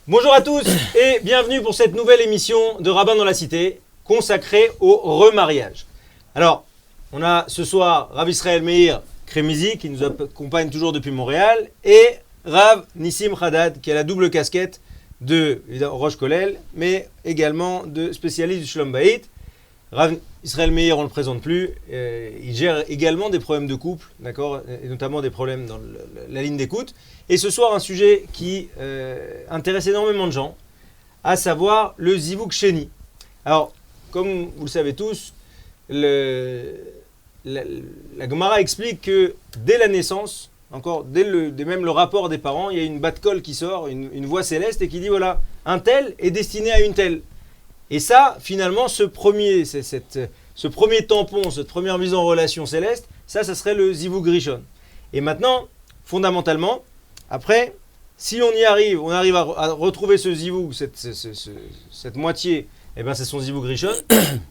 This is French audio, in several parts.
Bonjour à tous et bienvenue pour cette nouvelle émission de Rabbin dans la Cité consacrée au remariage. Alors, on a ce soir Rav Israël Meir Kremizi qui nous accompagne toujours depuis Montréal et Rav Nissim Haddad qui a la double casquette de Rosh Kollel mais également de spécialiste du Shalom Bayit. Rav Israël Meir, on ne le présente plus, il gère également des problèmes de couple, d'accord, et notamment des problèmes dans la ligne d'écoute. Et ce soir, un sujet qui intéresse énormément de gens, à savoir le Zivug Sheni. Alors, comme vous le savez tous, la Gemara explique que dès la naissance, encore dès même le rapport des parents, il y a une bat kol qui sort, une voix céleste, et qui dit voilà, un tel est destiné à une telle. Et ça, finalement, ce premier tampon, cette première mise en relation céleste, ça serait le Zivug Rishon. Et maintenant, fondamentalement, après, si on arrive à retrouver ce Zivug, cette moitié, eh ben c'est son Zivug Rishon.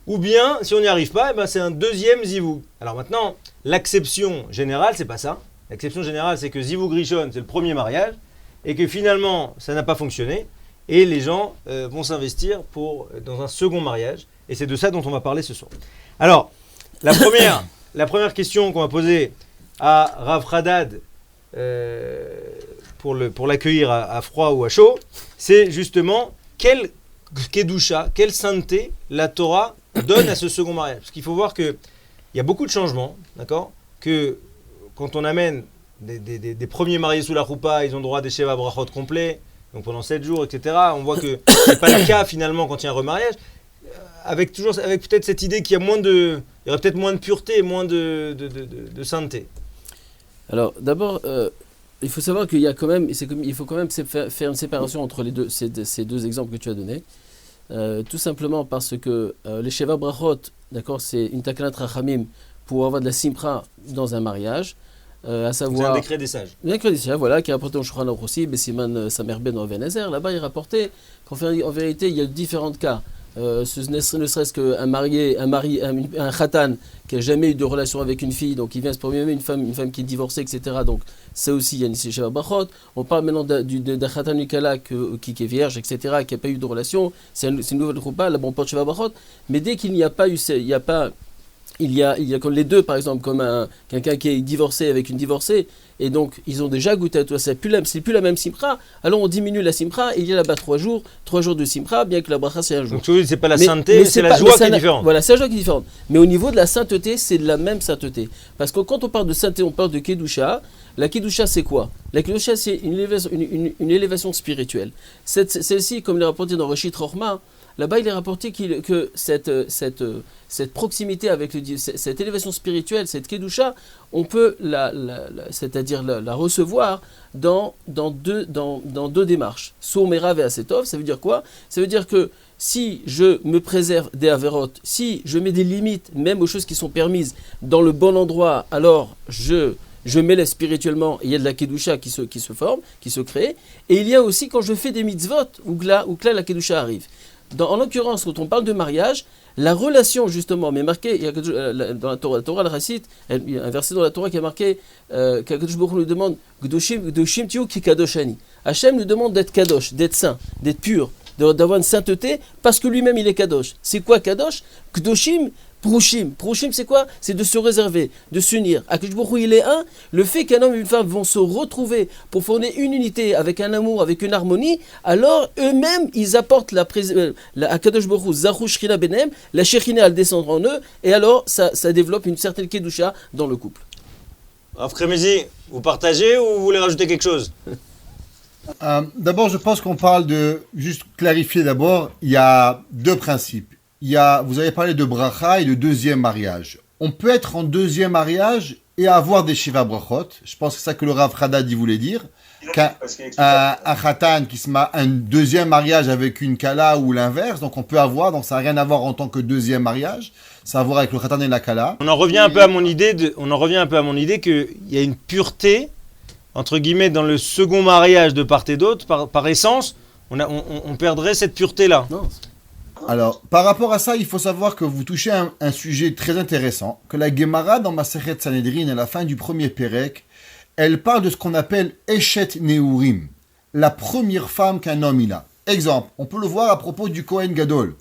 Ou bien, si on n'y arrive pas, eh ben c'est un deuxième Zivug. Alors maintenant, l'acception générale, c'est pas ça. L'acception générale, c'est que Zivug Rishon, c'est le premier mariage, et que finalement, ça n'a pas fonctionné. Et les gens vont s'investir dans un second mariage. Et c'est de ça dont on va parler ce soir. Alors, la première question qu'on va poser à Rav Haddad pour l'accueillir à froid ou à chaud, c'est justement quelle kedusha, quelle sainteté la Torah donne à ce second mariage. Parce qu'il faut voir qu'il y a beaucoup de changements, d'accord ? Que quand on amène des premiers mariés sous la choupa, ils ont droit à des sheva brachot complets. Donc pendant 7 jours, etc. On voit que ce n'est pas le cas finalement quand il y a un remariage, avec peut-être cette idée qu'il y aurait peut-être moins de pureté et moins de sainteté. Alors d'abord, il faut savoir qu'il y a quand même, il faut quand même faire une séparation entre ces deux exemples que tu as donnés. Tout simplement parce que les Sheva Brachot, d'accord, c'est une takanat rachamim pour avoir de la simcha dans un mariage. À savoir, c'est un décret des sages. Un décret des sages, voilà, qui est rapporté au Shulchan Aruch aussi, Besiman Samer Ben Oven Ezer. Là-bas, il est rapporté qu'en vérité, il y a différents cas. Ne serait-ce qu'un khatan qui n'a jamais eu de relation avec une fille, donc il vient se promener une femme qui est divorcée, etc. Donc ça aussi, il y a une Sheva Brachot. On parle maintenant d'un khatan Nikala qui est vierge, etc., qui n'a pas eu de relation. C'est une nouvelle choupa, là, bon, pas de Sheva Brachot. Mais dès qu'il n'y a pas eu, il y a comme les deux, par exemple, comme quelqu'un qui est divorcé avec une divorcée, et donc ils ont déjà goûté à toi, c'est plus la même simcha, alors on diminue la simcha, et il y a là-bas 3 jours de simcha, bien que la bracha c'est un jour. Donc tu veux dire, c'est pas la sainteté, c'est la joie qui est différente. Voilà, c'est la joie qui est différente. Mais au niveau de la sainteté, c'est de la même sainteté. Parce que quand on parle de sainteté, on parle de kedusha. La kedusha, c'est quoi ? La kedusha, c'est une élévation spirituelle. Celle-ci, comme l'a rapporté dans Reshit Rochma, là-bas, il est rapporté que cette proximité avec le Dieu, cette élévation spirituelle, cette kedusha, on peut c'est-à-dire la recevoir dans deux démarches. Sour merav et asetov, ça veut dire quoi ? Ça veut dire que si je me préserve des averot, si je mets des limites, même aux choses qui sont permises, dans le bon endroit, alors je m'élève spirituellement, et il y a de la kedusha qui se forme, qui se crée, et il y a aussi quand je fais des mitzvot, où là la kedusha arrive. En l'occurrence, quand on parle de mariage, la relation justement, mais marquée, il y a dans la Torah le récite, il y a un verset dans la Torah qui est marqué, qu'Akadosh Baruch Hu nous demande Gdoshim tiyu ki kadoshani. Hachem nous demande d'être kadosh, d'être saint, d'être pur, d'avoir une sainteté, parce que lui-même il est kadosh. C'est quoi kadosh ? Gdoshim, Prushim, c'est quoi ? C'est de se réserver, de s'unir. Akadosh Baruch Hu, il est un. Le fait qu'un homme et une femme vont se retrouver pour former une unité avec un amour, avec une harmonie, alors eux-mêmes, ils apportent la Akadosh Baruch Hu, Zahu Shechina Benem, la Shechina, elle descendre en eux, et alors ça développe une certaine kedusha dans le couple. Rav Kremizi, vous partagez ou vous voulez rajouter quelque chose ? D'abord, je pense qu'on parle de, juste clarifier d'abord, il y a 2 principes. Vous avez parlé de bracha et de deuxième mariage. On peut être en deuxième mariage et avoir des shiva brachot. Je pense que c'est ça que le Rav Haddad voulait dire. Un khatan qui se marie un deuxième mariage avec une kala ou l'inverse. Donc on peut avoir, donc ça n'a rien à voir en tant que deuxième mariage. Ça a à voir avec le khatan et la kala. On en revient un peu à mon idée qu'il y a une pureté, entre guillemets, dans le second mariage de part et d'autre. Par essence, on perdrait cette pureté-là. Non. Alors, par rapport à ça, il faut savoir que vous touchez un sujet très intéressant, que la Gemara dans Masechet Sanhedrin, à la fin du premier Pérek, elle parle de ce qu'on appelle Eshet Neurim. la première femme qu'un homme il a. Exemple, on peut le voir à propos du Kohen Gadol.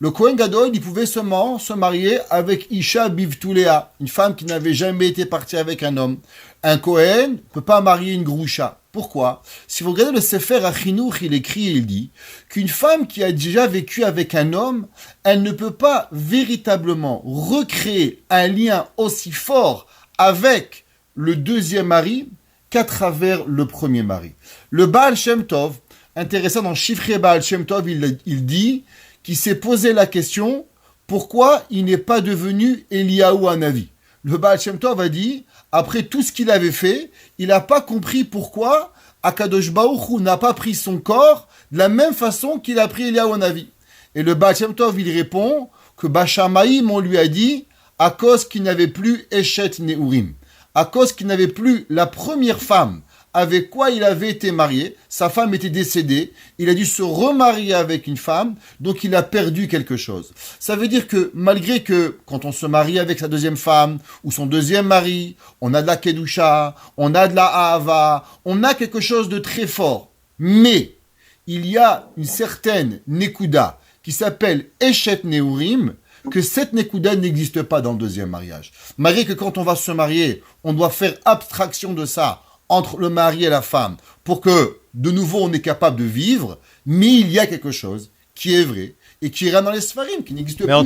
Le Kohen Gadol, il pouvait seulement se marier avec Isha Bivtulea, une femme qui n'avait jamais été partie avec un homme. Un Kohen ne peut pas marier une Groucha. Pourquoi? Si vous regardez le Sefer Achinour, il écrit et il dit qu'une femme qui a déjà vécu avec un homme, elle ne peut pas véritablement recréer un lien aussi fort avec le deuxième mari qu'à travers le premier mari. Le Baal Shem Tov, intéressant dans Shifrei Baal Shem Tov, il dit qu'il s'est posé la question pourquoi il n'est pas devenu Eliyahu Hanavi. Le Baal Shem Tov a dit, après tout ce qu'il avait fait, il n'a pas compris pourquoi Akadosh Baruch Hu n'a pas pris son corps de la même façon qu'il a pris Eliyahu Hanavi. Et le Baal Shem Tov, il répond que Bashamaïm, on lui a dit, à cause qu'il n'avait plus Eshet Neurim, à cause qu'il n'avait plus la première femme avec quoi il avait été marié, sa femme était décédée, il a dû se remarier avec une femme, donc il a perdu quelque chose. Ça veut dire que malgré que quand on se marie avec sa deuxième femme ou son deuxième mari, on a de la Kedusha, on a de la Ahava, on a quelque chose de très fort. Mais il y a une certaine Nekuda qui s'appelle Eshet Neurim, que cette Nekuda n'existe pas dans le deuxième mariage. Malgré que quand on va se marier, on doit faire abstraction de ça, entre le mari et la femme, pour que, de nouveau, on est capable de vivre, mais il y a quelque chose qui est vrai, et qui ira dans les Sfarim, qui n'existe plus. Mais en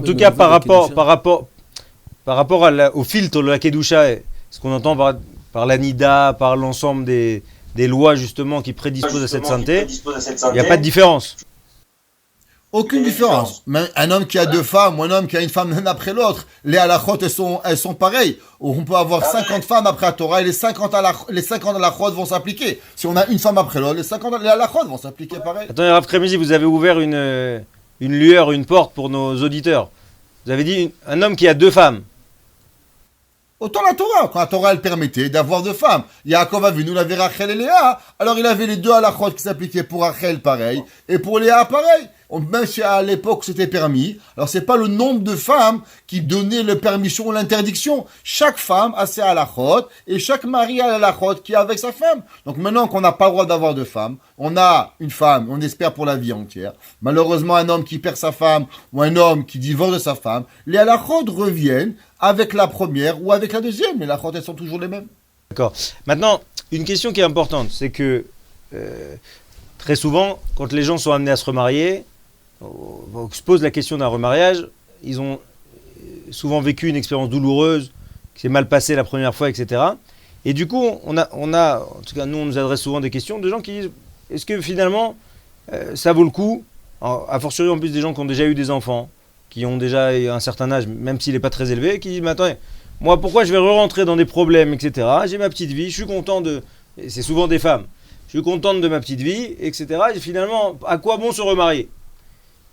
tout cas, par rapport au filtre de la Kedusha, ce qu'on entend par l'Anida, par l'ensemble des lois, justement, qui prédisposent à cette sainteté, il n'y a pas de différence. Aucune différence. Mais un homme qui a deux femmes, ou un homme qui a une femme l'une après l'autre, les halachot, elles sont pareilles. On peut avoir 50 femmes après la Torah et les 50 halachot vont s'appliquer. Si on a une femme après l'autre, les halachot vont s'appliquer pareil. Attendez, Rav Kremizi, vous avez ouvert une lueur, une porte pour nos auditeurs. Vous avez dit un homme qui a deux femmes. Autant la Torah, quand la Torah elle permettait d'avoir deux femmes. Yaakov a vu, nous l'avait Rachel et Léa, alors il avait les deux halachot qui s'appliquaient pour Rachel pareil, et pour Léa pareil. Même si à l'époque c'était permis, alors c'est pas le nombre de femmes qui donnait la permission ou l'interdiction. Chaque femme a ses halachot, et chaque mari a l'halachot qui est avec sa femme. Donc maintenant qu'on n'a pas le droit d'avoir deux femmes, on a une femme, on espère pour la vie entière. Malheureusement, un homme qui perd sa femme, ou un homme qui divorce de sa femme, les halachot reviennent avec la première ou avec la deuxième. Les halachot, elles sont toujours les mêmes. D'accord. Maintenant, une question qui est importante, c'est que très souvent, quand les gens sont amenés à se remarier, on se pose la question d'un remariage, ils ont souvent vécu une expérience douloureuse, qui s'est mal passée la première fois, etc. Et du coup, on a, en tout cas nous on nous adresse souvent des questions de gens qui disent, est-ce que finalement ça vaut le coup, a fortiori en plus des gens qui ont déjà eu des enfants, qui ont déjà un certain âge, même s'il n'est pas très élevé, qui disent, mais attendez, moi pourquoi je vais re-rentrer dans des problèmes, etc. J'ai ma petite vie, je suis content de... Et c'est souvent des femmes. Je suis contente de ma petite vie, etc. Et finalement, à quoi bon se remarier ?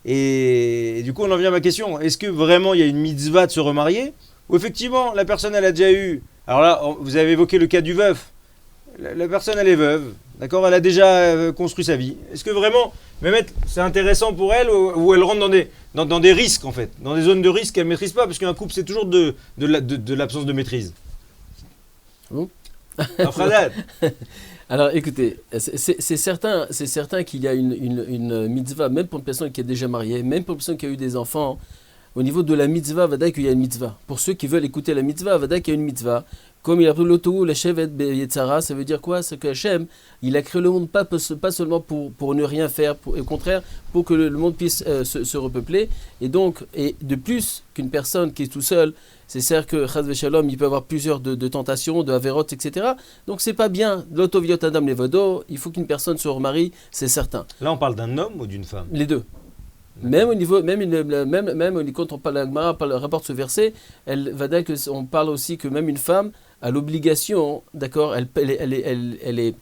Et du coup, on en vient à ma question. Est-ce que vraiment il y a une mitzvah de se remarier ? Ou effectivement, la personne, elle a déjà eu... Alors là, vous avez évoqué le cas du veuf. La personne, elle est veuve. D'accord ? Elle a déjà construit sa vie. Est-ce que vraiment, c'est intéressant pour elle ou elle rentre dans des risques, en fait ? Dans des zones de risque qu'elle ne maîtrise pas, parce qu'un couple, c'est toujours de l'absence de maîtrise. Bon. Alors écoutez, c'est certain qu'il y a une mitzvah, même pour une personne qui est déjà mariée, même pour une personne qui a eu des enfants. Au niveau de la mitzvah, vada qu'il y a une mitzvah. Pour ceux qui veulent écouter la mitzvah, vada qu'il y a une mitzvah. Comme il a pris l'auto, le Shevet Yetzara, ça veut dire quoi ? C'est que Hachem, il a créé le monde pas seulement pour ne rien faire, au contraire, pour que le monde puisse se repeupler. Et donc, et de plus qu'une personne qui est tout seul, c'est certain que Chaz Veshalom, il peut avoir plusieurs de tentations, de averot, etc. Donc c'est pas bien. L'autoviot Adam Levodo, il faut qu'une personne se remarie, c'est certain. Là, on parle d'un homme ou d'une femme ? Les deux. Même au niveau, même quand on parle, la Gemara rapporte ce verset, elle va dire que on parle aussi que même une femme a l'obligation, d'accord, elle est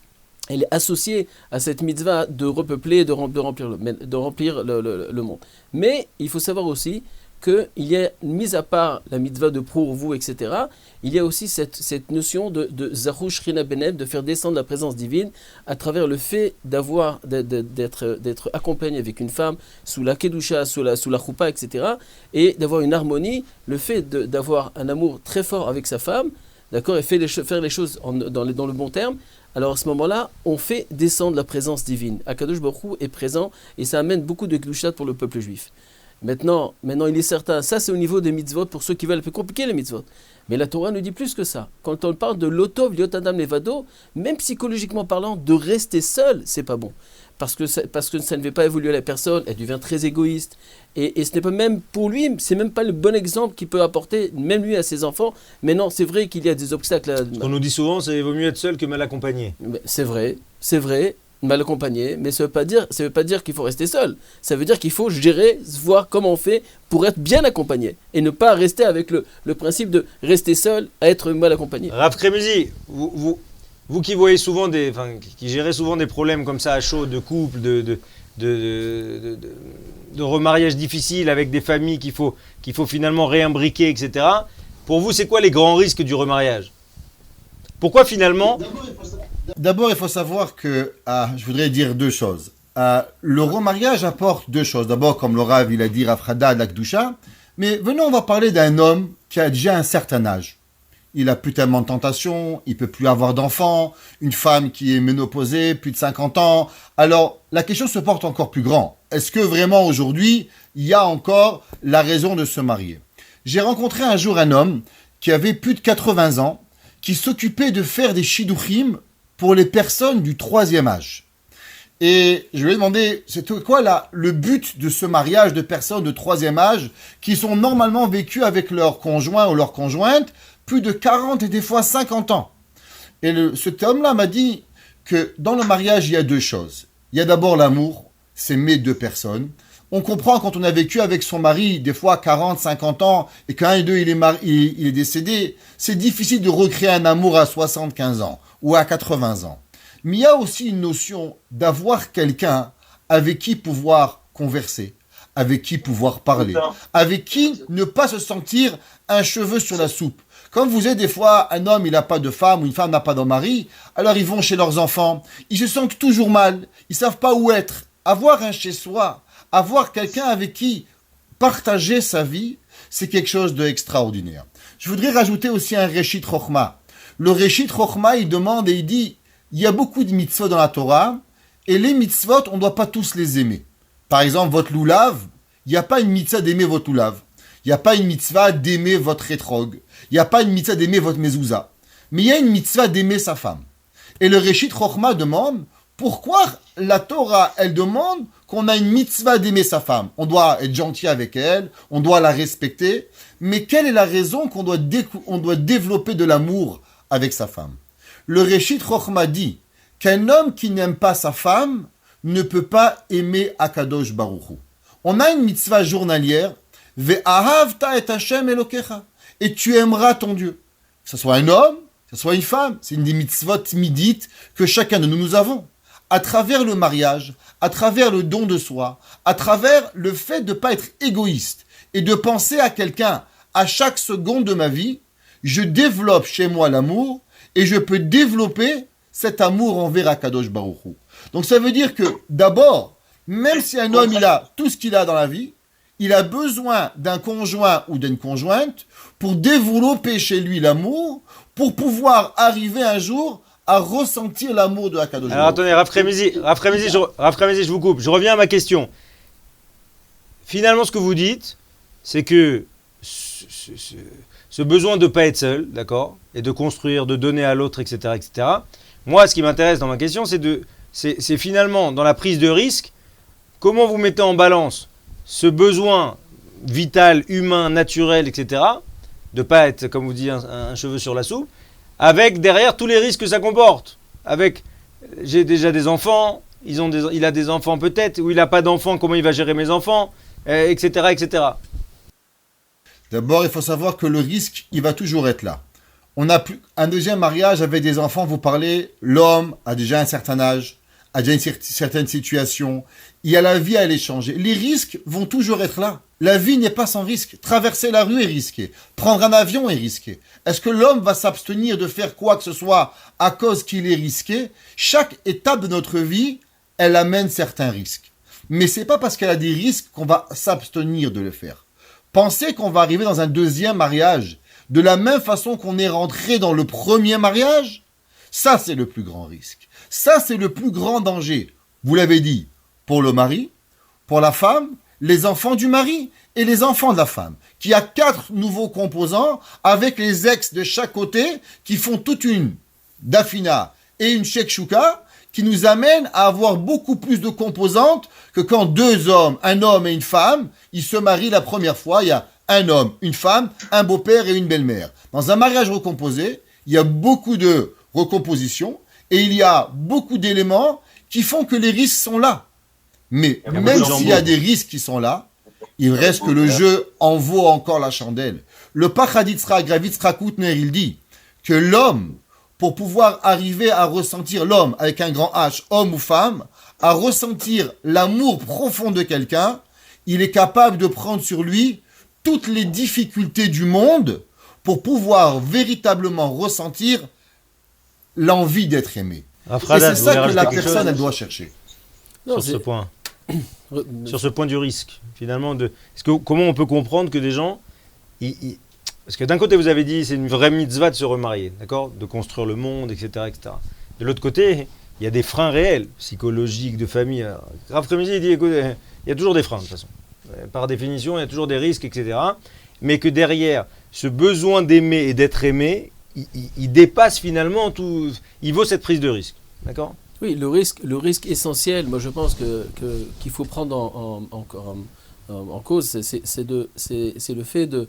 associée à cette mitzvah de repeupler, de remplir le monde. Mais il faut savoir aussi qu'il y a, mis à part la mitzvah de vous, etc., il y a aussi cette notion de Zarouch Rina Benev, de faire descendre la présence divine à travers le fait d'être accompagné avec une femme sous la Kedusha, sous la Choupa, etc., et d'avoir une harmonie, le fait d'avoir un amour très fort avec sa femme, d'accord, et faire les choses dans le bon terme, alors à ce moment-là, on fait descendre la présence divine. Akadosh Baruch Hu est présent et ça amène beaucoup de glouchat pour le peuple juif. Maintenant, il est certain, ça c'est au niveau des mitzvot, pour ceux qui veulent un peu compliquer les mitzvot. Mais la Torah nous dit plus que ça. Quand on parle de l'otov, liot adam levado, même psychologiquement parlant, de rester seul, c'est pas bon. Parce que ça ne fait pas évoluer la personne, elle devient très égoïste. Et ce n'est pas même pour lui, c'est même pas le bon exemple qu'il peut apporter, même lui à ses enfants. Mais non, c'est vrai qu'il y a des obstacles. On nous dit souvent, c'est vaut mieux être seul que mal accompagné. C'est vrai, mal accompagné, mais ça veut pas dire qu'il faut rester seul. Ça veut dire qu'il faut gérer, voir comment on fait pour être bien accompagné et ne pas rester avec le principe de rester seul à être mal accompagné. Rav Kremezi, vous qui voyez souvent qui gérez souvent des problèmes comme ça à chaud, de couple, de remariage difficile avec des familles qu'il faut finalement réimbriquer, etc. Pour vous, c'est quoi les grands risques du remariage? Pourquoi finalement... D'abord, il faut savoir que, je voudrais dire deux choses. Le remariage apporte deux choses. D'abord, comme le Rav, il a dit, Rav Hadad, la Kedusha. Mais venons, on va parler d'un homme qui a déjà un certain âge. Il a plus tellement de tentation, il peut plus avoir d'enfants, une femme qui est ménopausée, plus de 50 ans. Alors, la question se porte encore plus grand. Est-ce que vraiment aujourd'hui, il y a encore la raison de se marier? J'ai rencontré un jour un homme qui avait plus de 80 ans, qui s'occupait de faire des shidduchim pour les personnes du troisième âge. Et je lui ai demandé, c'est quoi là, le but de ce mariage de personnes de troisième âge qui sont normalement vécues avec leur conjoint ou leur conjointe plus de 40 et des fois 50 ans. Et cet homme-là m'a dit que dans le mariage, il y a deux choses. Il y a d'abord l'amour, s'aimer deux personnes. On comprend quand on a vécu avec son mari, des fois 40, 50 ans, et qu'un et deux, il est décédé, c'est difficile de recréer un amour à 75 ans ou à 80 ans. Mais il y a aussi une notion d'avoir quelqu'un avec qui pouvoir converser, avec qui pouvoir parler, avec qui ne pas se sentir un cheveu sur la soupe. Comme vous êtes des fois, un homme, il n'a pas de femme ou une femme n'a pas de mari, alors ils vont chez leurs enfants, ils se sentent toujours mal, ils ne savent pas où être. Avoir un chez-soi, avoir quelqu'un avec qui partager sa vie, c'est quelque chose d'extraordinaire. Je voudrais rajouter aussi un Reshit Chochma. Le Reshit Chochma, il demande et il dit, il y a beaucoup de mitzvot dans la Torah, et les mitzvot, on ne doit pas tous les aimer. Par exemple, votre loulav, il n'y a pas une mitzvah d'aimer votre loulav. Il n'y a pas une mitzvah d'aimer votre rétrog. Il n'y a pas une mitzvah d'aimer votre mezouza. Mais il y a une mitzvah d'aimer sa femme. Et le Reshit Chochma demande, pourquoi la Torah, elle demande qu'on a une mitzvah d'aimer sa femme? On doit être gentil avec elle, on doit la respecter, mais quelle est la raison qu'on doit, développer de l'amour avec sa femme? Le Reshit Chochma dit qu'un homme qui n'aime pas sa femme ne peut pas aimer Akadosh Baruch Hu. On a une mitzvah journalière, Ve'ahavta et Hashem Elokecha, et tu aimeras ton Dieu. Que ce soit un homme, que ce soit une femme, c'est une des mitzvot midites que chacun de nous avons. À travers le mariage, à travers le don de soi, à travers le fait de ne pas être égoïste et de penser à quelqu'un à chaque seconde de ma vie, je développe chez moi l'amour et je peux développer cet amour envers Akadosh Baruch Hu. Donc ça veut dire que d'abord, même si un homme il a tout ce qu'il a dans la vie, il a besoin d'un conjoint ou d'une conjointe pour développer chez lui l'amour, pour pouvoir arriver un jour à ressentir l'amour de Akadosh Baruch Hu. Alors attendez, Rav Kremezi, je vous coupe. Je reviens à ma question. Finalement, ce que vous dites, c'est que ce besoin de ne pas être seul, d'accord, et de construire, de donner à l'autre, etc., etc. Moi, ce qui m'intéresse dans ma question, c'est finalement, dans la prise de risque, comment vous mettez en balance ce besoin vital, humain, naturel, etc., de ne pas être, comme vous dites, un cheveu sur la soupe, avec derrière tous les risques que ça comporte. Avec, j'ai déjà des enfants, il a des enfants peut-être, ou il n'a pas d'enfants, comment il va gérer mes enfants, etc., etc. D'abord, il faut savoir que le risque, il va toujours être là. On a un deuxième mariage avec des enfants, vous parlez, l'homme a déjà un certain âge, a déjà une certaine situation, il y a la vie à aller changer. Les risques vont toujours être là. La vie n'est pas sans risque. Traverser la rue est risqué. Prendre un avion est risqué. Est-ce que l'homme va s'abstenir de faire quoi que ce soit à cause qu'il est risqué? Chaque étape de notre vie, elle amène certains risques. Mais c'est pas parce qu'elle a des risques qu'on va s'abstenir de le faire. Pensez qu'on va arriver dans un deuxième mariage de la même façon qu'on est rentré dans le premier mariage. Ça, c'est le plus grand risque. Ça, c'est le plus grand danger. Vous l'avez dit, pour le mari, pour la femme, les enfants du mari et les enfants de la femme, qui a 4 nouveaux composants avec les ex de chaque côté qui font toute une dafina et une shekshuka qui nous amène à avoir beaucoup plus de composantes que quand 2 hommes, un homme et une femme, ils se marient la première fois, il y a un homme, une femme, un beau-père et une belle-mère. Dans un mariage recomposé, il y a beaucoup de recomposition et il y a beaucoup d'éléments qui font que les risques sont là. Mais même s'il y a des risques qui sont là, il reste que le jeu en vaut encore la chandelle. Le Pachaditzra Gravitzra Koutner, il dit que l'homme, pour pouvoir arriver à ressentir l'homme avec un grand H, homme ou femme, à ressentir l'amour profond de quelqu'un, il est capable de prendre sur lui toutes les difficultés du monde pour pouvoir véritablement ressentir l'envie d'être aimé. Et c'est ça que la personne, elle doit chercher. Sur ce point. Sur ce point du risque, finalement. Comment on peut comprendre que des gens... Parce que d'un côté, vous avez dit c'est une vraie mitzvah de se remarier, d'accord, de construire le monde, etc., etc. De l'autre côté, il y a des freins réels, psychologiques, de famille. Rav Kremizi, il dit, écoute, il y a toujours des freins, de toute façon. Par définition, il y a toujours des risques, etc. Mais que derrière, ce besoin d'aimer et d'être aimé, il dépasse finalement tout... Il vaut cette prise de risque, d'accord ? Oui, le risque essentiel, moi je pense qu'il faut prendre en cause, c'est le fait de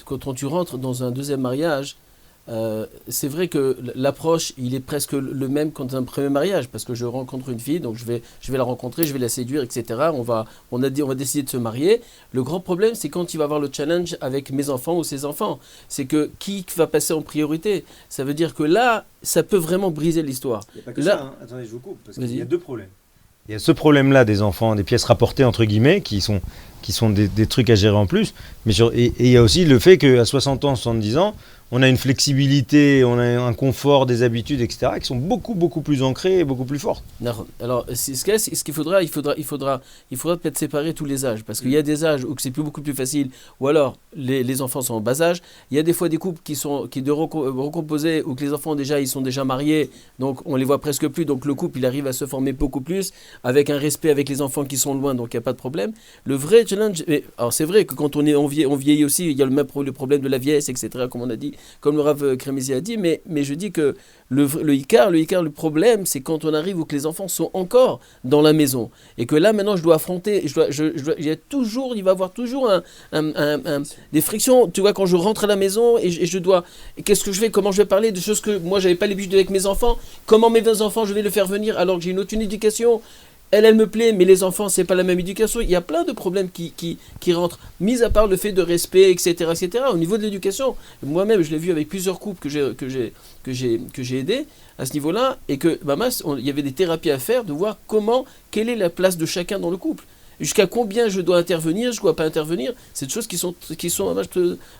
quand tu rentres dans un deuxième mariage, c'est vrai que l'approche, il est presque le même qu'un premier mariage, parce que je rencontre une fille, donc je vais la rencontrer, je vais la séduire, etc. On va décider de se marier. Le grand problème, c'est quand il va avoir le challenge avec mes enfants ou ses enfants. C'est que qui va passer en priorité ? Ça veut dire que là, ça peut vraiment briser l'histoire. Il n'y a pas que là, ça, hein. Attendez, je vous coupe, parce qu'il y a 2 problèmes. Il y a ce problème-là des enfants, des pièces rapportées, entre guillemets, qui sont des trucs à gérer en plus. Et il y a aussi le fait qu'à 60 ans, 70 ans, on a une flexibilité, on a un confort, des habitudes, etc., qui sont beaucoup, beaucoup plus ancrées et beaucoup plus fortes. Alors, ce qu'il faudra, il faudra peut-être séparer tous les âges, parce qu'il y a des âges où c'est beaucoup plus facile, ou alors les enfants sont en bas âge. Il y a des fois des couples qui recomposés, où que les enfants ils sont déjà mariés, donc on les voit presque plus, donc le couple il arrive à se former beaucoup plus, avec un respect avec les enfants qui sont loin, donc il n'y a pas de problème. Le vrai challenge, alors c'est vrai que quand on vieillit aussi, il y a le problème de la vieillesse, etc., comme on a dit, comme le Rav Kremizi a dit, mais je dis que le problème, c'est quand on arrive où que les enfants sont encore dans la maison, et que là maintenant je dois affronter, il va y avoir toujours des frictions, tu vois, quand je rentre à la maison et je dois, qu'est-ce que je fais, comment je vais parler de choses que moi j'avais pas l'habitude avec mes enfants, comment mes enfants je vais les faire venir alors que j'ai une autre éducation. Elle me plaît, mais les enfants, c'est pas la même éducation. Il y a plein de problèmes qui rentrent, mis à part le fait de respect, etc., etc. Au niveau de l'éducation, moi-même, je l'ai vu avec plusieurs couples que j'ai aidés à ce niveau-là, et que il y avait des thérapies à faire, de voir quelle est la place de chacun dans le couple. Jusqu'à combien je dois intervenir, je ne dois pas intervenir. C'est des choses qui sont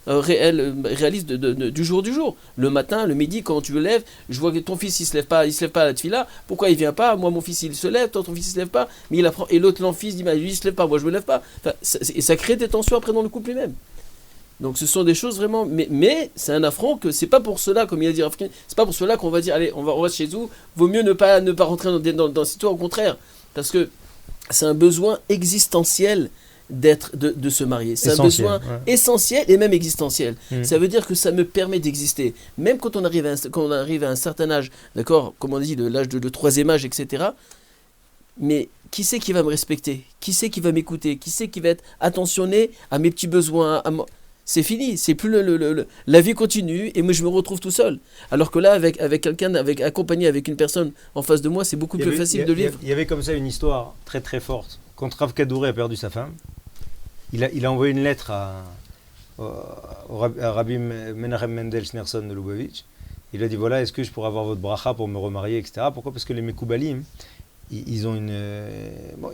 réalistes du jour du jour. Le matin, le midi, quand tu le lèves, je vois que ton fils il se lève pas à la tefila. Pourquoi il vient pas ? Moi mon fils il se lève, toi ton fils il se lève pas. Mais il apprend, et l'autre fils dit lui il se lève pas, moi je me lève pas. Enfin, et ça crée des tensions après dans le couple lui-même. Donc ce sont des choses vraiment, mais c'est un affront que c'est pas pour cela, comme il a dit Rafkin, c'est pas pour cela qu'on va dire allez on reste chez nous. Vaut mieux ne pas rentrer dans cette histoire, au contraire, parce que c'est un besoin existentiel de se marier. C'est essentiel, un besoin essentiel et même existentiel. Ça veut dire que ça me permet d'exister. Même quand on arrive à un certain âge, d'accord, comme on dit, l'âge de 3e âge, etc. Mais qui c'est qui va me respecter ? Qui c'est qui va m'écouter ? Qui c'est qui va être attentionné à mes petits besoins ? C'est fini, c'est plus la vie continue et moi je me retrouve tout seul. Alors que là, avec quelqu'un, accompagné avec une personne en face de moi, c'est beaucoup plus facile de vivre. Il y avait comme ça une histoire très très forte. Quand Rav Kadouré a perdu sa femme, il a envoyé une lettre à Rabbi Menachem Mendel Schneerson de Lubavitch. Il a dit voilà, est-ce que je pourrais avoir votre bracha pour me remarier, etc. Pourquoi ? Parce que les Mekoubalim, ils ont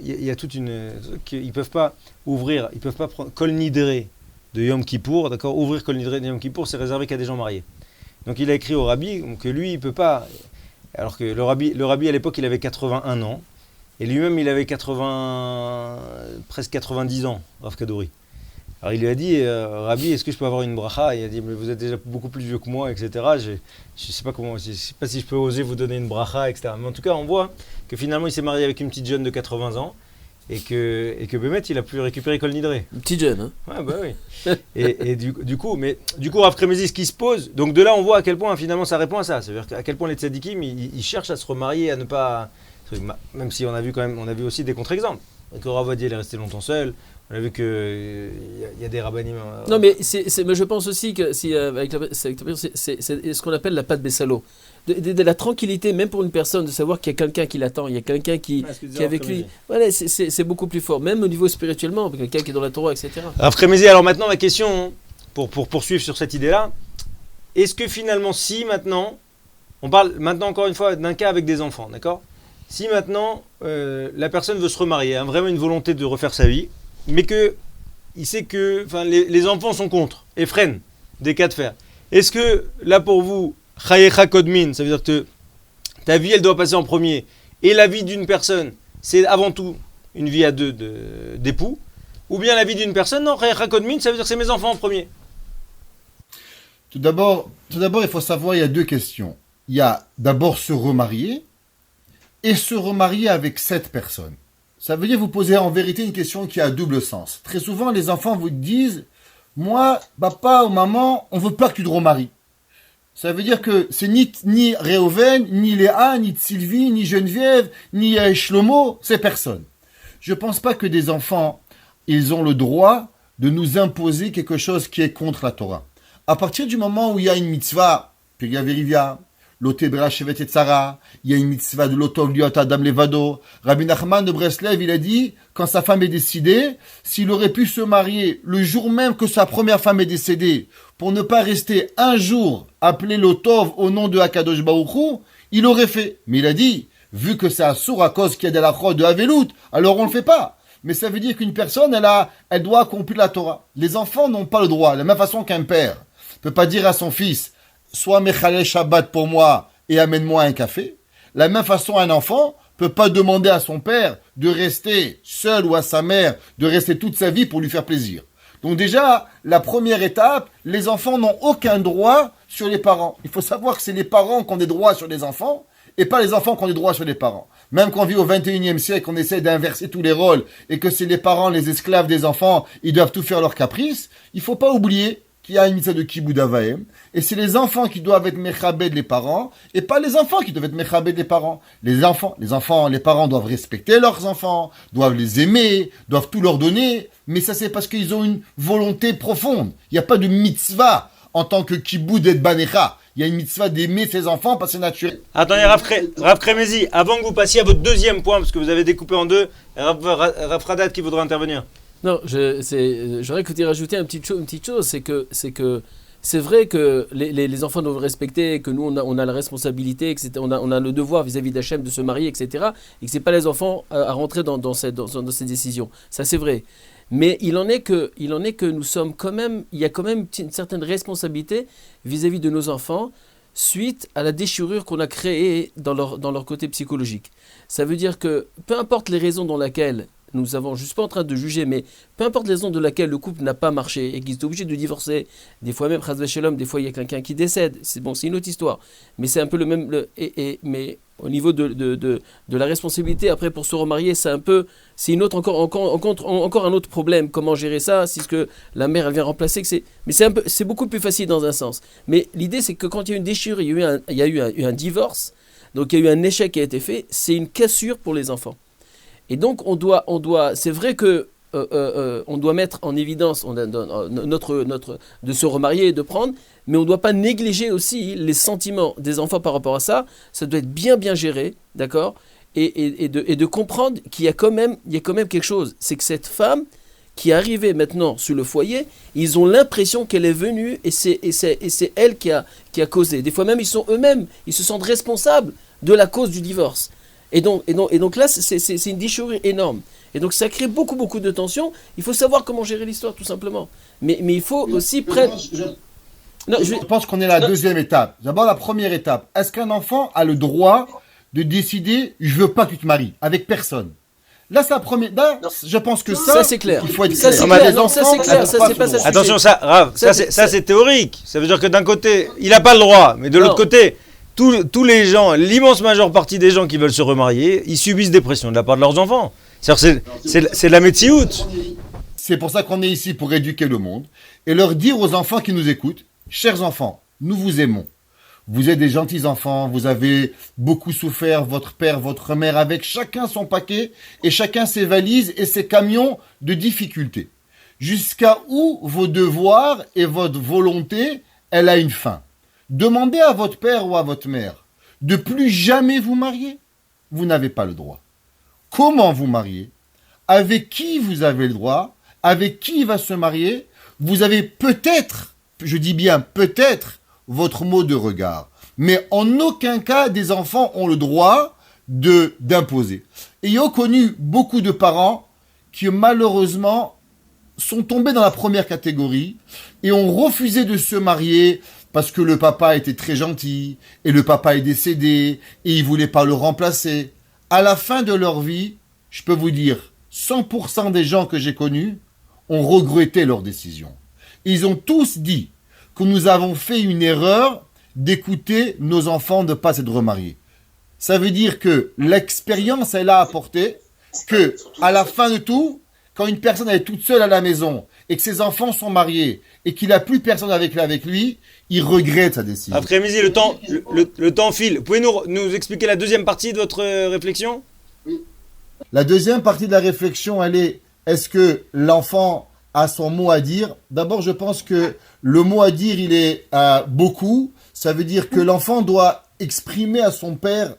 il y a toute une... Ils peuvent pas ouvrir, ils peuvent pas prendre Kol Nidré de Yom Kippour, d'accord, ouvrir Kol Nidré de Yom Kippour, c'est réservé qu'à des gens mariés. Donc il a écrit au rabbi que lui, il peut pas, alors que le rabbi à l'époque, il avait 81 ans, et lui-même, il avait presque 90 ans, Rav Kadouri. Alors il lui a dit, Rabbi, est-ce que je peux avoir une bracha? Il a dit, mais vous êtes déjà beaucoup plus vieux que moi, etc. Je sais pas comment, je sais pas si je peux oser vous donner une bracha, etc. Mais en tout cas, on voit que finalement, il s'est marié avec une petite jeune de 80 ans et que Bémet, il a pu récupérer Kol Nidré. Une petite jeune, hein. Ouais, bah oui. et du coup, Rav Kremezi, ce qui se pose, donc de là, on voit à quel point finalement ça répond à ça. C'est-à-dire à quel point les tzadikim, ils cherchent à se remarier, à ne pas. Même si on a vu aussi des contre-exemples. Que Rav Ovadia, il est resté longtemps seul. On a vu qu'il y a des rabbinim. Non, mais mais je pense aussi que si, c'est ce qu'on appelle la patte Bessalo. De la tranquillité, même pour une personne, de savoir qu'il y a quelqu'un qui l'attend, il y a quelqu'un qui est avec lui. Voilà, c'est beaucoup plus fort, même au niveau spirituellement, quelqu'un qui est dans la Torah, etc. Rav Kremezi, alors maintenant, ma question, pour poursuivre sur cette idée-là, est-ce que finalement, si maintenant, on parle maintenant encore une fois d'un cas avec des enfants, d'accord? Si maintenant, la personne veut se remarier, a vraiment une volonté de refaire sa vie, mais il sait que les enfants sont contre et freinent des cas de fer. Est-ce que là pour vous, Chayecha Kodmin, ça veut dire que ta vie elle doit passer en premier et la vie d'une personne c'est avant tout une vie à deux d'époux, ou bien la vie d'une personne, non, Chayecha Kodmin, ça veut dire que c'est mes enfants en premier? Tout d'abord, il faut savoir, il y a deux questions. Il y a d'abord se remarier et se remarier avec cette personne. Ça veut dire vous poser en vérité une question qui a double sens. Très souvent, les enfants vous disent, moi, papa ou maman, on veut pas que tu te remaries. Ça veut dire que c'est ni Réhouven, ni Léa, ni Sylvie, ni Geneviève, ni Shlomo, c'est personne. Je pense pas que des enfants, ils ont le droit de nous imposer quelque chose qui est contre la Torah. À partir du moment où il y a une mitzvah, Piria Verivia, Lotebra Shevet Yetzara, il y a une mitzvah de Lotov Liot Adam Levado. Rabbi Nachman de Breslev, il a dit, quand sa femme est décédée, s'il aurait pu se marier le jour même que sa première femme est décédée, pour ne pas rester un jour appelé Lotov au nom de Hakadosh Baruch Hu, il aurait fait. Mais il a dit, vu que c'est assour à cause qu'il y a de la chod de Havelut, alors on le fait pas. Mais ça veut dire qu'une personne, elle doit accomplir la Torah. Les enfants n'ont pas le droit, de la même façon qu'un père ne peut pas dire à son fils, sois Mechalel Shabbat pour moi et amène-moi un café. La même façon, un enfant peut pas demander à son père de rester seul ou à sa mère de rester toute sa vie pour lui faire plaisir. Donc déjà, la première étape, les enfants n'ont aucun droit sur les parents. Il faut savoir que c'est les parents qui ont des droits sur les enfants et pas les enfants qui ont des droits sur les parents. Même quand on vit au 21e siècle, on essaie d'inverser tous les rôles et que c'est les parents, les esclaves des enfants, ils doivent tout faire leurs caprices, il faut pas oublier qu'il y a une mitzvah de Kibud Avaim, et c'est les enfants qui doivent être mechabed les parents, et pas les enfants qui doivent être mechabed les parents. Les parents doivent respecter leurs enfants, doivent les aimer, doivent tout leur donner, mais ça c'est parce qu'ils ont une volonté profonde. Il n'y a pas de mitzvah en tant que Kibud et Banecha. Il y a une mitzvah d'aimer ses enfants parce que c'est naturel. Attendez, Rav Kremezi, avant que vous passiez à votre deuxième point, parce que vous avez découpé en deux, Rav Radat qui voudrait intervenir. Non, j'aurais que rajouter une petite chose, c'est que c'est vrai que les enfants doivent respecter, que nous on a la responsabilité, etc. On a le devoir vis-à-vis d'Hachem de se marier, etc. Et que c'est pas les enfants à rentrer dans ces décisions. Ça c'est vrai. Mais il en est que nous sommes quand même, il y a quand même une certaine responsabilité vis-à-vis de nos enfants suite à la déchirure qu'on a créée dans leur côté psychologique. Ça veut dire que peu importe les raisons dans lesquelles nous avons, je ne suis pas en train de juger, mais peu importe les raisons de laquelle le couple n'a pas marché et qu'ils sont obligés de divorcer, des fois même, chas v'shalom, des fois il y a quelqu'un qui décède, c'est une autre histoire. Mais c'est un peu le même, mais au niveau de la responsabilité, après pour se remarier, c'est une autre, encore un autre problème. Comment gérer ça, si ce que la mère elle vient remplacer, mais c'est beaucoup plus facile dans un sens. Mais l'idée c'est que quand il y a eu une déchirure, il y a eu un divorce, donc il y a eu un échec qui a été fait, c'est une cassure pour les enfants. Et donc on doit, c'est vrai que on doit mettre en évidence de se remarier et de prendre, mais on ne doit pas négliger aussi les sentiments des enfants par rapport à ça. Ça doit être bien géré, d'accord, et de comprendre qu'il y a quand même quelque chose. C'est que cette femme qui est arrivée maintenant sur le foyer, ils ont l'impression qu'elle est venue et c'est elle qui a causé. Des fois même ils se sentent responsables de la cause du divorce. Et donc là, c'est une déchirure énorme. Et donc ça crée beaucoup de tensions. Il faut savoir comment gérer l'histoire, tout simplement. Mais il faut aussi prendre... Je pense qu'on est à la deuxième étape. D'abord, la première étape. Est-ce qu'un enfant a le droit de décider « je veux pas que tu te maries » avec personne? Là, c'est la première. Là, je pense que Ça, c'est clair. Il faut être Ça, clair. c'est clair. clair. Non, ça, c'est clair. Ça, c'est pas ça. Attention, ça, Rav, Ça, ça c'est théorique. Ça veut dire que d'un côté, il n'a pas le droit, mais de Non. l'autre côté, tous les gens, l'immense majeure partie des gens qui veulent se remarier, ils subissent des pressions de la part de leurs enfants. C'est de la métiout. C'est pour ça qu'on est ici pour éduquer le monde et leur dire aux enfants qui nous écoutent, chers enfants, nous vous aimons. Vous êtes des gentils enfants, vous avez beaucoup souffert, votre père, votre mère, avec chacun son paquet et chacun ses valises et ses camions de difficultés. Jusqu'à où vos devoirs et votre volonté, elle a une fin. Demandez à votre père ou à votre mère de plus jamais vous marier. Vous n'avez pas le droit. Comment vous marier? Avec qui vous avez le droit? Avec qui va se marier? Vous avez peut-être, je dis bien peut-être, votre mot de regard. Mais en aucun cas, des enfants ont le droit d'imposer. Ayant connu beaucoup de parents qui malheureusement sont tombés dans la première catégorie et ont refusé de se marier parce que le papa était très gentil et le papa est décédé et il voulait pas le remplacer. À la fin de leur vie, je peux vous dire, 100% des gens que j'ai connus ont regretté leur décision. Ils ont tous dit que nous avons fait une erreur d'écouter nos enfants de ne pas s'être remariés. Ça veut dire que l'expérience, elle a apporté que, à la fin de tout, quand une personne est toute seule à la maison et que ses enfants sont mariés et qu'il n'a plus personne avec lui, il regrette sa décision. Après midi, le temps file. Vous pouvez nous expliquer la deuxième partie de votre réflexion? La deuxième partie de la réflexion, elle est, est-ce que l'enfant a son mot à dire? D'abord, je pense que le mot à dire, il est beaucoup. Ça veut dire que l'enfant doit exprimer à son père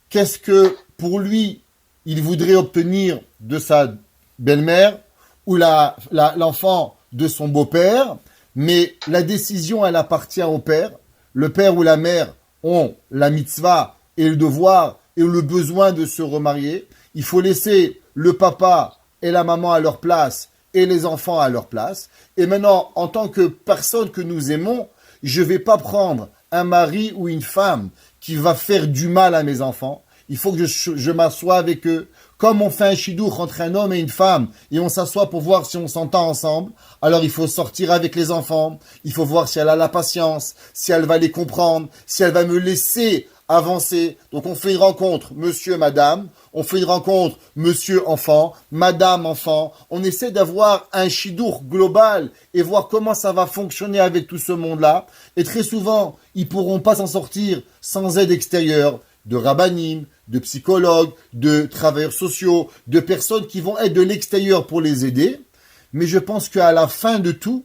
qu'est-ce que, pour lui, il voudrait obtenir de sa belle-mère ou l'enfant de son beau-père. Mais la décision, elle appartient au père. Le père ou la mère ont la mitzvah et le devoir et le besoin de se remarier. Il faut laisser le papa et la maman à leur place et les enfants à leur place. Et maintenant, en tant que personne que nous aimons, je ne vais pas prendre un mari ou une femme qui va faire du mal à mes enfants. Il faut que je m'assoie avec eux. Comme on fait un chidour entre un homme et une femme, et on s'assoit pour voir si on s'entend ensemble, alors il faut sortir avec les enfants, il faut voir si elle a la patience, si elle va les comprendre, si elle va me laisser avancer. Donc on fait une rencontre, monsieur, madame, on fait une rencontre, monsieur, enfant, madame, enfant. On essaie d'avoir un chidour global et voir comment ça va fonctionner avec tout ce monde-là. Et très souvent, ils pourront pas s'en sortir sans aide extérieure, de rabbinim, de psychologues, de travailleurs sociaux, de personnes qui vont être de l'extérieur pour les aider. Mais je pense qu'à la fin de tout,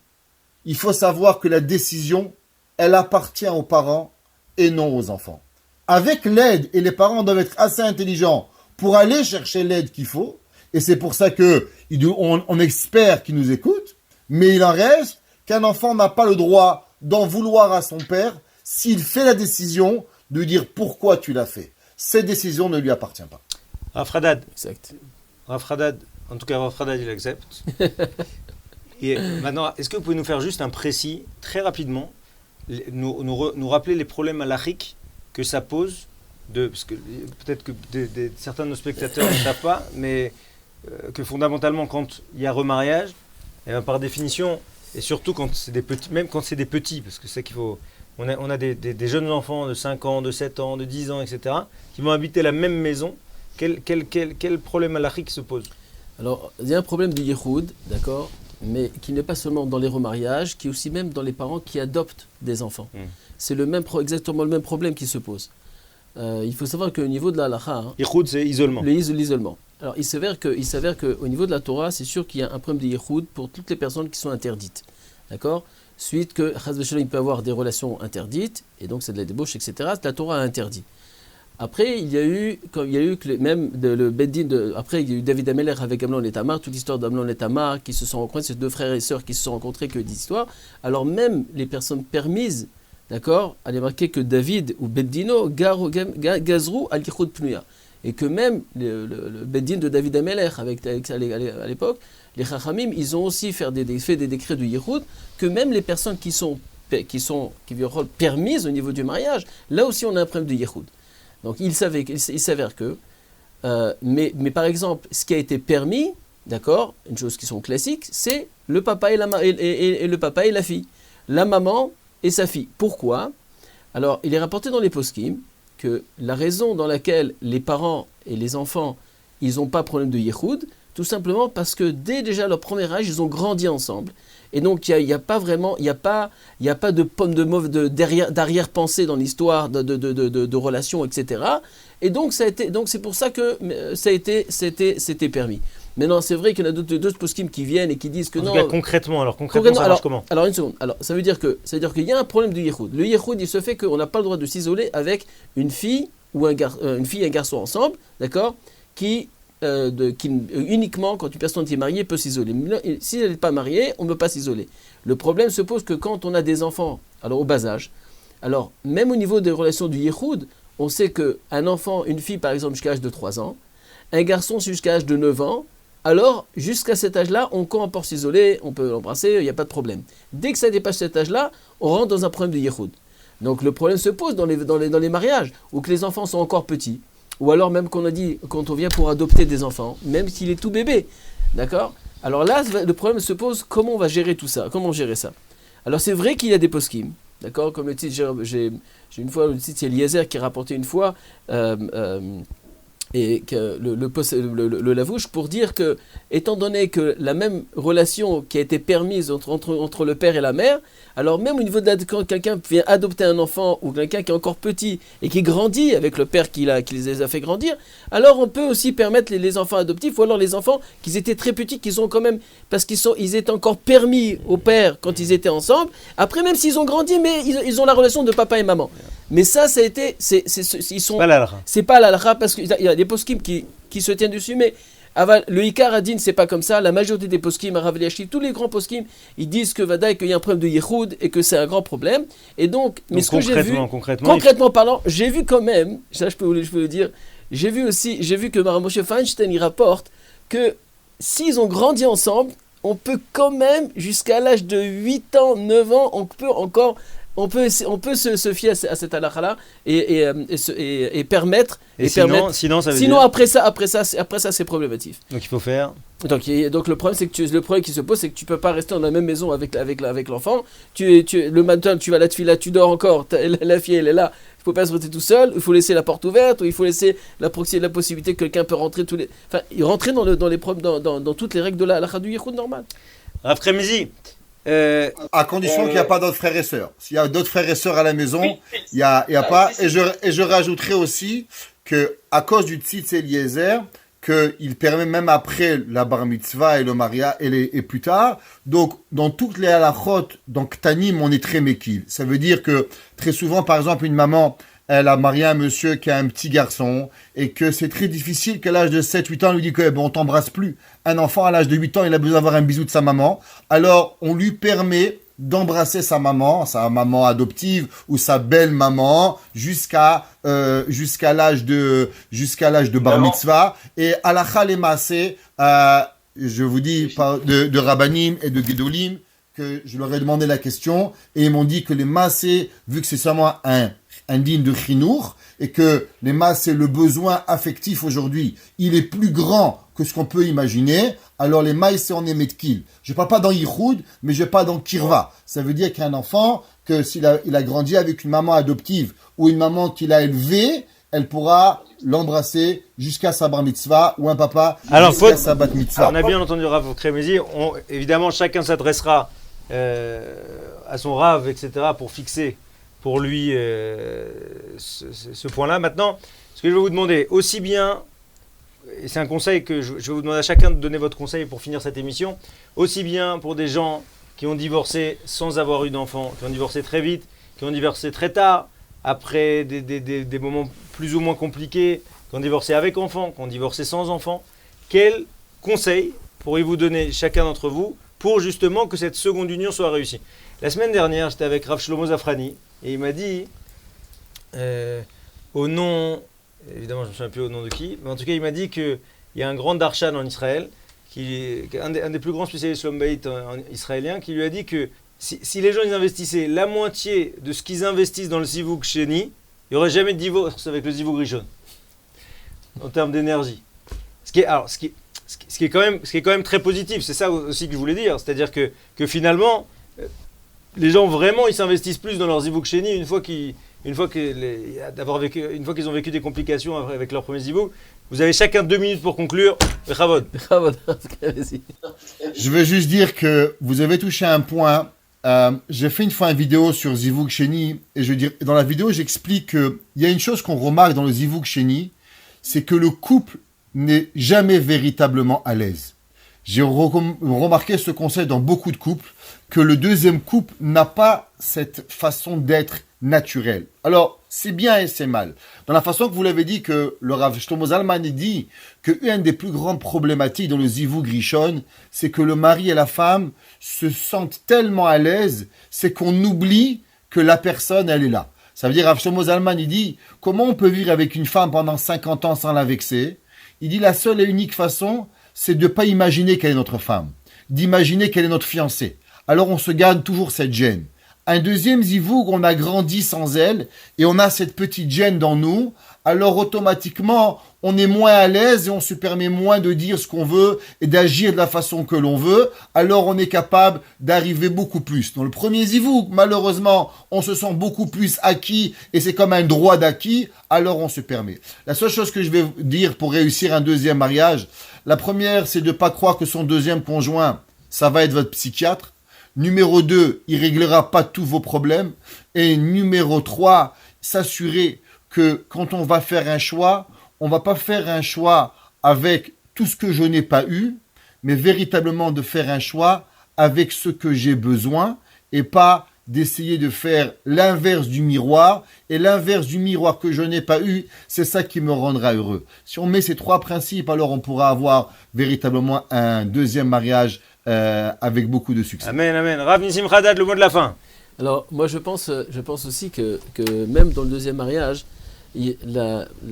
il faut savoir que la décision, elle appartient aux parents et non aux enfants. Avec l'aide, et les parents doivent être assez intelligents pour aller chercher l'aide qu'il faut, et c'est pour ça qu'on espère qu'ils nous écoutent, mais il en reste qu'un enfant n'a pas le droit d'en vouloir à son père s'il fait la décision de dire pourquoi tu l'as fait. Cette décision ne lui appartient pas. Rafradad. Exact. Rafradad. En tout cas, Rafradad, il accepte. Et maintenant, est-ce que vous pouvez nous faire juste un précis, très rapidement, nous rappeler les problèmes halachiques que ça pose parce que peut-être que certains de nos spectateurs ne savent pas, mais que fondamentalement, quand il y a remariage, et bien, par définition, et surtout quand c'est des petits, même quand c'est des petits, parce que c'est qu'il faut... On a des jeunes enfants de 5 ans, de 7 ans, de 10 ans, etc., qui vont habiter la même maison. Quel problème halachique se pose? Alors, il y a un problème de yichoud, d'accord, mais qui n'est pas seulement dans les remariages, qui est aussi même dans les parents qui adoptent des enfants. C'est exactement le même problème qui se pose. Il faut savoir qu'au niveau de la halacha... Yichoud, c'est isolement. L'isolement. Alors, il s'avère qu'au niveau de la Torah, c'est sûr qu'il y a un problème de yichoud pour toutes les personnes qui sont interdites. D'accord? Suite que Chas v'Shalom, il peut avoir des relations interdites, et donc c'est de la débauche, etc. La Torah a interdit. Après, il y a eu le Beddin, après il y a eu David Ameler avec Amnon et Tamar, toute l'histoire d'Amnon et Tamar qui se sont rencontrés, ces deux frères et sœurs qui se sont rencontrés, que d'histoire. Alors même les personnes permises, d'accord, allaient marquer que David ou Beddino gazrou al yichud pnuya. Et que même le Beddin de David Ameler, à l'époque, les Chachamim, ils ont aussi fait des décrets de Yichud, que même les personnes qui permises au niveau du mariage, là aussi on a un problème de Yichud. Donc il s'avère que Mais par exemple, ce qui a été permis, d'accord, une chose qui sont classiques, c'est le papa et le papa et la fille, la maman et sa fille. Pourquoi? Alors, il est rapporté dans les poskim que la raison dans laquelle les parents et les enfants, ils n'ont pas problème de yichud, tout simplement parce que dès déjà leur premier âge, ils ont grandi ensemble. Et donc, il n'y a pas vraiment, il n'y a pas de pomme de mauve d'arrière-pensée dans l'histoire de relations, etc. Et donc, c'est pour ça que c'était permis. Maintenant, c'est vrai qu'il y en a d'autres poskim qui viennent et qui disent que en non. tout cas, concrètement, ça marche comment? Alors, une seconde. Alors, ça veut dire qu'il y a un problème de yichud. Le yichud, il se fait qu'on n'a pas le droit de s'isoler avec une fille ou un garçon ensemble, d'accord, qui uniquement quand une personne qui est mariée peut s'isoler. Si elle n'est pas mariée, on ne peut pas s'isoler. Le problème se pose que quand on a des enfants, alors au bas âge, alors même au niveau des relations du yichud, on sait qu'un enfant, une fille par exemple jusqu'à l'âge de 3 ans, un garçon jusqu'à l'âge de 9 ans, alors jusqu'à cet âge-là, on peut encore s'isoler, on peut l'embrasser, il n'y a pas de problème. Dès que ça dépasse cet âge-là, on rentre dans un problème de yichud. Donc le problème se pose dans les mariages, où que les enfants sont encore petits. Ou alors même qu'on a dit, quand on vient pour adopter des enfants, même s'il est tout bébé, d'accord? Alors là, le problème se pose, comment on va gérer tout ça? Comment gérer ça? Alors c'est vrai qu'il y a des poskim, d'accord? Comme le titre, j'ai une fois, le titre c'est Eliezer qui a rapporté une fois, et que le Lavouche pour dire que, étant donné que la même relation qui a été permise entre le père et la mère, alors même au niveau de quand quelqu'un vient adopter un enfant ou quelqu'un qui est encore petit et qui grandit avec le père qui les a fait grandir, alors on peut aussi permettre les enfants adoptifs ou alors les enfants qui étaient très petits, qui sont quand même, parce ils étaient encore permis au père quand ils étaient ensemble, après même s'ils ont grandi, mais ils ont la relation de papa et maman. Mais ça a été, ils sont, c'est pas l'alra parce qu'il y a des poskim qui se tiennent dessus, mais le Ikar Adin, c'est pas comme ça. La majorité des poskim, Rav Eliashi, tous les grands poskim, ils disent que Vadaï, qu'il y a un problème de yichud et que c'est un grand problème. Et donc mais ce que j'ai vu, concrètement parlant, j'ai vu quand même, ça je peux vous le dire, j'ai vu que Maram Moshe Feinstein, il rapporte que s'ils ont grandi ensemble, on peut quand même, jusqu'à l'âge de 8 ans, 9 ans, on peut se fier à cette halakha-là et permettre. Sinon après ça, c'est problématique. Donc il faut faire. Donc le problème qui se pose, c'est que tu peux pas rester dans la même maison avec l'enfant. Le matin, tu vas à la tefila, tu dors encore. La fille, elle est là. Il faut pas se rester tout seul. Il faut laisser la porte ouverte ou il faut laisser la possibilité que quelqu'un peut rentrer rentrer dans toutes les règles de la halakha du yichud normal. Rav Kremizi. À condition qu'il n'y a pas d'autres frères et sœurs. S'il y a d'autres frères et sœurs à la maison, il y a pas. Et je rajouterai aussi que à cause du tzitz Eliezer, qu'il permet même après la bar mitzvah et le mariage et plus tard. Donc dans toutes les halachot, dans Ktanim, on est très méquille. Ça veut dire que très souvent, par exemple, une maman, elle a marié un monsieur qui a un petit garçon et que c'est très difficile qu'à l'âge de 7-8 ans, on lui dit que bon, on t'embrasse plus. Un enfant à l'âge de 8 ans, il a besoin d'avoir un bisou de sa maman. Alors, on lui permet d'embrasser sa maman adoptive ou sa belle maman jusqu'à l'âge de bar mitzvah. Et halakha le maaseh, je vous dis de Rabbanim et de Gedolim que je leur ai demandé la question et ils m'ont dit que les maaseh, vu que c'est seulement un digne de chinour, et que les masses, c'est le besoin affectif aujourd'hui, il est plus grand que ce qu'on peut imaginer, alors les masses, c'est en émetkil. Je parle pas dans yichud, mais je parle dans kirva. Ça veut dire qu'un enfant, que s'il a grandi avec une maman adoptive, ou une maman qu'il a élevée, elle pourra l'embrasser jusqu'à sa bar mitzvah, ou un papa jusqu'à sa bat mitzvah. On a bien entendu Rav Kremizi, évidemment chacun s'adressera à son Rav, etc., pour fixer pour lui ce point-là. Maintenant, ce que je vais vous demander, aussi bien, et c'est un conseil que je vais vous demander à chacun de donner votre conseil pour finir cette émission, aussi bien pour des gens qui ont divorcé sans avoir eu d'enfants, qui ont divorcé très vite, qui ont divorcé très tard, après des moments plus ou moins compliqués, qui ont divorcé avec enfants, qui ont divorcé sans enfants. Quels conseils pourriez-vous donner chacun d'entre vous pour justement que cette seconde union soit réussie? La semaine dernière, j'étais avec Rav Shlomo Zafrani, et il m'a dit, au nom, évidemment je ne me souviens plus au nom de qui, mais en tout cas il m'a dit qu'il y a un grand darshan en Israël, un des plus grands spécialistes Shalom Bayit israélien, qui lui a dit que si les gens ils investissaient la moitié de ce qu'ils investissent dans le zivug sheni, il n'y aurait jamais de divorce avec le zivug rishon. en termes d'énergie. Ce qui est quand même très positif, c'est ça aussi que je voulais dire. C'est-à-dire que finalement, les gens vraiment, ils s'investissent plus dans leur zivug sheni une fois qu'ils ont vécu des complications avec leur premier zivug. Vous avez chacun 2 minutes pour conclure. Chavod. Je veux juste dire que vous avez touché un point. J'ai fait une fois une vidéo sur zivug sheni et je veux dire, dans la vidéo, j'explique qu'il y a une chose qu'on remarque dans le zivug sheni, c'est que le couple n'est jamais véritablement à l'aise. J'ai remarqué ce concept dans beaucoup de couples, que le deuxième couple n'a pas cette façon d'être naturelle. Alors, c'est bien et c'est mal. Dans la façon que vous l'avez dit, que le Rav Shlomo Zalman dit qu'une des plus grandes problématiques dans le zivug rishon, c'est que le mari et la femme se sentent tellement à l'aise, c'est qu'on oublie que la personne, elle est là. Ça veut dire, Rav Shlomo Zalman, il dit, comment on peut vivre avec une femme pendant 50 ans sans la vexer? Il dit, la seule et unique façon, c'est de ne pas imaginer qu'elle est notre femme, d'imaginer qu'elle est notre fiancée. Alors on se garde toujours cette gêne. Un deuxième zivug, on a grandi sans elle, et on a cette petite gêne dans nous, alors automatiquement, on est moins à l'aise et on se permet moins de dire ce qu'on veut et d'agir de la façon que l'on veut, alors on est capable d'arriver beaucoup plus. Dans le premier zivug, malheureusement, on se sent beaucoup plus acquis et c'est comme un droit d'acquis, alors on se permet. La seule chose que je vais dire pour réussir un deuxième mariage, la première, c'est de ne pas croire que son deuxième conjoint, ça va être votre psychiatre. Numéro 2, il réglera pas tous vos problèmes. Et numéro 3, s'assurer que quand on va faire un choix, on va pas faire un choix avec tout ce que je n'ai pas eu, mais véritablement de faire un choix avec ce que j'ai besoin et pas d'essayer de faire l'inverse du miroir. Et l'inverse du miroir que je n'ai pas eu, c'est ça qui me rendra heureux. Si on met ces 3 principes, alors on pourra avoir véritablement un deuxième mariage avec beaucoup de succès. Amen, amen. Rav Nissim Haddad, le mot de la fin. Alors, moi, je pense aussi que même dans le deuxième mariage,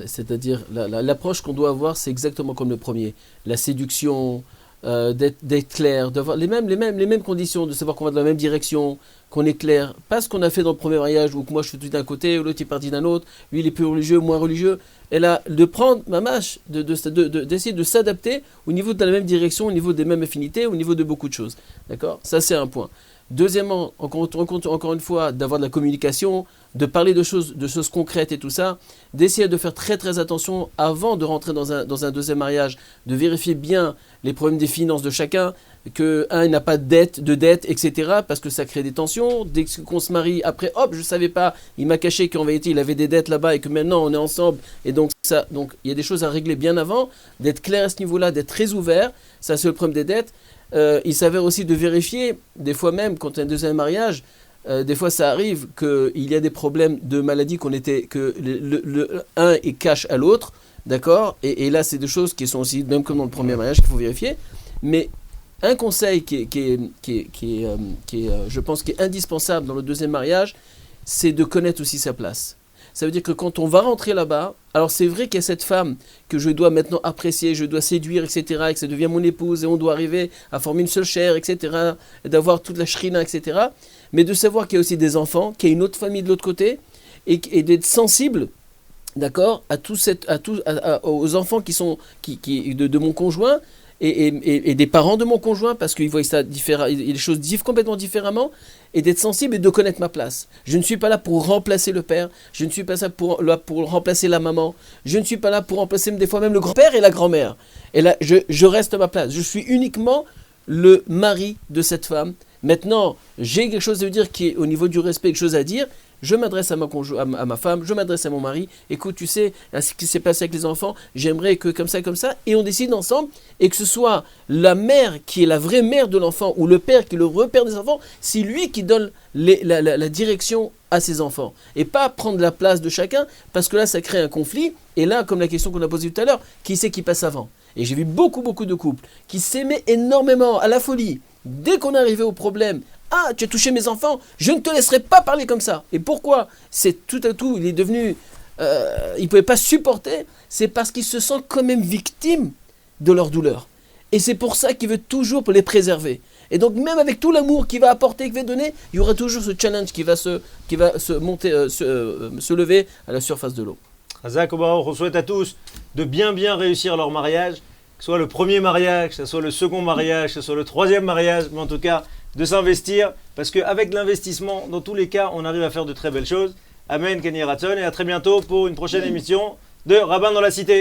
c'est-à-dire l'approche qu'on doit avoir, c'est exactement comme le premier. La séduction, d'être clair, d'avoir les mêmes conditions, de savoir qu'on va dans la même direction, qu'on est clair. Pas ce qu'on a fait dans le premier mariage, où moi je suis tout d'un côté, ou l'autre est parti d'un autre, lui il est plus religieux, moins religieux. Et là, de prendre ma mâche, d'essayer de s'adapter au niveau de la même direction, au niveau des mêmes affinités, au niveau de beaucoup de choses. D'accord ? Ça, c'est un point. Deuxièmement, encore une fois, d'avoir de la communication, de parler de choses concrètes et tout ça, d'essayer de faire très très attention avant de rentrer dans un deuxième mariage, de vérifier bien les problèmes des finances de chacun, que il n'a pas de dette, etc. Parce que ça crée des tensions. Dès qu'on se marie, après, hop, je savais pas, il m'a caché qu'en vérité il avait des dettes là-bas et que maintenant on est ensemble. Et donc il y a des choses à régler bien avant, d'être clair à ce niveau-là, d'être très ouvert. Ça c'est le problème des dettes. Il s'avère aussi de vérifier, des fois même quand il y a un deuxième mariage, des fois ça arrive qu'il y a des problèmes de maladie que un est cache à l'autre, d'accord, et là c'est des choses qui sont aussi, même comme dans le premier mariage, qu'il faut vérifier. Mais un conseil qui est, je pense, qui est indispensable dans le deuxième mariage, c'est de connaître aussi sa place. Ça veut dire que quand on va rentrer là-bas, alors c'est vrai qu'il y a cette femme que je dois maintenant apprécier, je dois séduire, etc., et que ça devient mon épouse, et on doit arriver à former une seule chair, etc., et d'avoir toute la shrina, etc., mais de savoir qu'il y a aussi des enfants, qu'il y a une autre famille de l'autre côté, et d'être sensible, d'accord, aux enfants de mon conjoint, et des parents de mon conjoint, parce qu'ils voient ça les choses complètement différemment, et d'être sensible et de connaître ma place. Je ne suis pas là pour remplacer le père, je ne suis pas là pour remplacer la maman, je ne suis pas là pour remplacer des fois même le grand-père et la grand-mère. Et là, je reste à ma place. Je suis uniquement le mari de cette femme. Maintenant, j'ai quelque chose à dire qui est au niveau du respect, quelque chose à dire. Je m'adresse à ma femme, je m'adresse à mon mari. Écoute, tu sais, ce qui s'est passé avec les enfants, j'aimerais que comme ça, et on décide ensemble, et que ce soit la mère qui est la vraie mère de l'enfant, ou le père qui est le repère des enfants, c'est lui qui donne la direction à ses enfants. Et pas prendre la place de chacun, parce que là, ça crée un conflit. Et là, comme la question qu'on a posée tout à l'heure, qui c'est qui passe avant ? Et j'ai vu beaucoup de couples qui s'aimaient énormément, à la folie. Dès qu'on est arrivé au problème, ah, tu as touché mes enfants, je ne te laisserai pas parler comme ça. Et pourquoi ? C'est tout à tout, il est devenu, il ne pouvait pas supporter, c'est parce qu'il se sent quand même victime de leur douleur. Et c'est pour ça qu'il veut toujours les préserver. Et donc même avec tout l'amour qu'il va apporter, qu'il va donner, il y aura toujours ce challenge qui va se lever à la surface de l'eau. Chazak Obaruch, on souhaite à tous de bien réussir leur mariage, que ce soit le premier mariage, que ce soit le second mariage, que ce soit le troisième mariage, mais en tout cas de s'investir, parce qu'avec l'investissement, dans tous les cas, on arrive à faire de très belles choses. Amen, Kenny Ratson, et à très bientôt pour une prochaine émission de Rabbin dans la Cité.